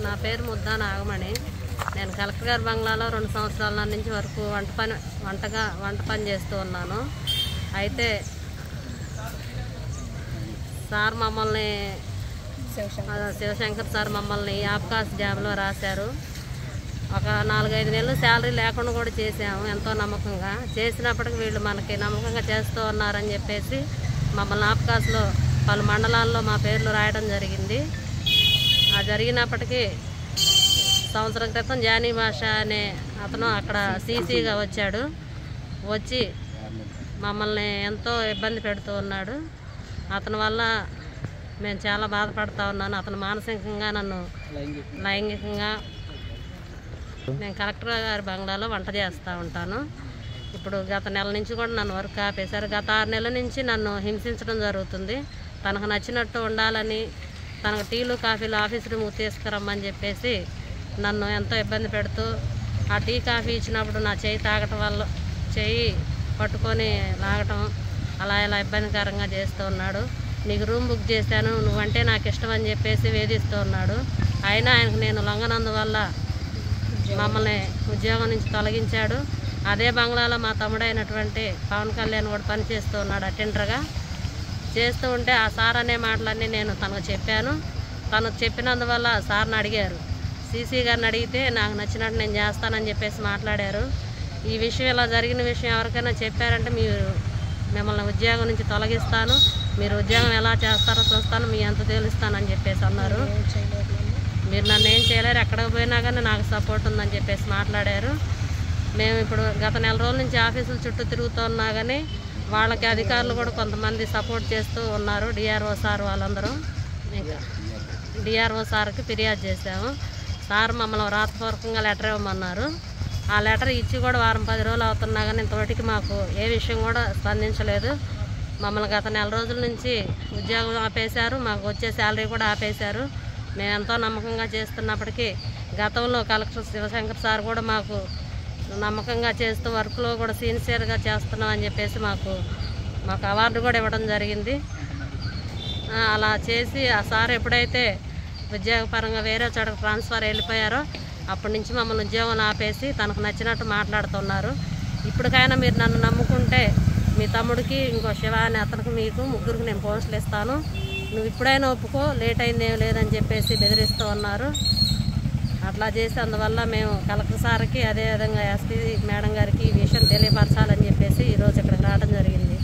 నా పేరు ముద్దా నాగమణి. నేను కలెక్టర్ గారి బంగ్లాలో 2 సంవత్సరాల నుంచి వరకు వంట పని చేస్తూ ఉన్నాను. అయితే సార్ మమ్మల్ని శివశంకర్ సార్ మమ్మల్ని ఆబ్కాస్ జాబ్లో రాశారు. ఒక 4-5 నెలలు శాలరీ లేకుండా కూడా చేసాము ఎంతో నమ్మకంగా. చేసినప్పటికీ వీళ్ళు మనకి నమ్మకంగా చేస్తూ ఉన్నారని చెప్పేసి మమ్మల్ని ఆబ్కాస్లో పలు మండలాల్లో మా పేర్లు రాయడం జరిగింది. ఆ జరిగినప్పటికీ సంవత్సరం క్రితం జానీ భాష అనే అతను అక్కడ సీసీగా వచ్చాడు. వచ్చి మమ్మల్ని ఎంతో ఇబ్బంది పెడుతూ ఉన్నాడు. అతని వల్ల మేము చాలా బాధపడుతూ ఉన్నాను. అతను మానసికంగా నన్ను లైంగికంగా నేను కలెక్టర్ గారి బంగ్లాలో వంట చేస్తూ ఉంటాను. ఇప్పుడు గత నెల నుంచి కూడా నన్ను వర్క్ ఆపేశారు. గత 6 నెలల నుంచి నన్ను హింసించడం జరుగుతుంది. తనకు నచ్చినట్టు ఉండాలని, తనకు టీలు కాఫీలు ఆఫీస్ రూమ్ తీసుకురమ్మని చెప్పేసి నన్ను ఎంతో ఇబ్బంది పెడుతూ, ఆ టీ కాఫీ ఇచ్చినప్పుడు నా చేయి తాగటం వల్ల చేయి పట్టుకొని లాగటం అలా ఇలా ఇబ్బందికరంగా చేస్తూ ఉన్నాడు. నీకు రూమ్ బుక్ చేశాను, నువ్వంటే నాకు ఇష్టం అని చెప్పేసి వేధిస్తూ ఉన్నాడు. అయినా ఆయనకు నేను లొంగనందువల్ల మమ్మల్ని ఉద్యోగం నుంచి తొలగించాడు. అదే బంగ్లాలో మా తమ్ముడైనటువంటి పవన్ కళ్యాణ్ కూడా పనిచేస్తూ ఉన్నాడు అటెండర్గా. చేస్తూ ఉంటే ఆ సార్ అనే మాటలన్నీ నేను తనకు చెప్పాను. తను చెప్పినందువల్ల సార్ని అడిగారు. సీసీ గారిని అడిగితే నాకు నచ్చినట్టు నేను చేస్తానని చెప్పేసి మాట్లాడారు. ఈ విషయం ఇలా జరిగిన విషయం ఎవరికైనా చెప్పారంటే మిమ్మల్ని ఉద్యోగం నుంచి తొలగిస్తాను, మీరు ఉద్యోగం ఎలా చేస్తారో చూస్తాను, మీ అంత తెలుస్తానని చెప్పేసి అన్నారు. మీరు నన్ను ఏం చేయలేరు, ఎక్కడికి పోయినా కానీ నాకు సపోర్ట్ ఉందని చెప్పేసి మాట్లాడారు. మేము ఇప్పుడు గత నెల రోజుల నుంచి ఆఫీసుల చుట్టూ తిరుగుతున్నా కానీ వాళ్ళకి అధికారులు కూడా కొంతమంది సపోర్ట్ చేస్తూ ఉన్నారు. డిఆర్ఓ సార్ వాళ్ళందరూ. ఇంకా డిఆర్ఓ సార్కి ఫిర్యాదు చేశాము. సార్ మమ్మల్ని రాతపూర్వకంగా లెటర్ ఇవ్వమన్నారు. ఆ లెటర్ ఇచ్చి కూడా 10 రోజులు అవుతున్నా కానీ ఇంతవరకు మాకు ఏ విషయం కూడా స్పందించలేదు. మమ్మల్ని గత నెల రోజుల నుంచి ఉద్యోగం ఆపేశారు, మాకు వచ్చే శాలరీ కూడా ఆపేశారు. మేము ఎంతో నమ్మకంగా చేస్తున్నప్పటికీ గతంలో కలెక్టర్ శివశంకర్ సార్ కూడా మాకు నమ్మకంగా చేస్తూ వర్క్లో కూడా సిన్సియర్గా చేస్తున్నాం అని చెప్పేసి మాకు అవార్డు కూడా ఇవ్వడం జరిగింది. అలా చేసి ఆ సార్ ఎప్పుడైతే ఉద్యోగపరంగా వేరే చోటకు ట్రాన్స్ఫర్ వెళ్ళిపోయారో అప్పటి నుంచి మమ్మల్ని ఉద్యోగం ఆపేసి తనకు నచ్చినట్టు మాట్లాడుతున్నారు. ఇప్పటికైనా మీరు నన్ను నమ్ముకుంటే మీ తమ్ముడికి, ఇంకో శివ అని అతనికి, మీకు ముగ్గురికి నేను పోస్టులు ఇస్తాను, నువ్వు ఇప్పుడైనా ఒప్పుకో, లేట్ అయిందేం లేదని చెప్పేసి బెదిరిస్తూ ఉన్నారు. అట్లా చేసి అందువల్ల మేము కలెక్టర్ సార్కి అదేవిధంగా ఎస్పీ మేడం గారికి ఈ విషయం తెలియపరచాలని చెప్పేసి ఈరోజు ఇక్కడికి రావడం జరిగింది.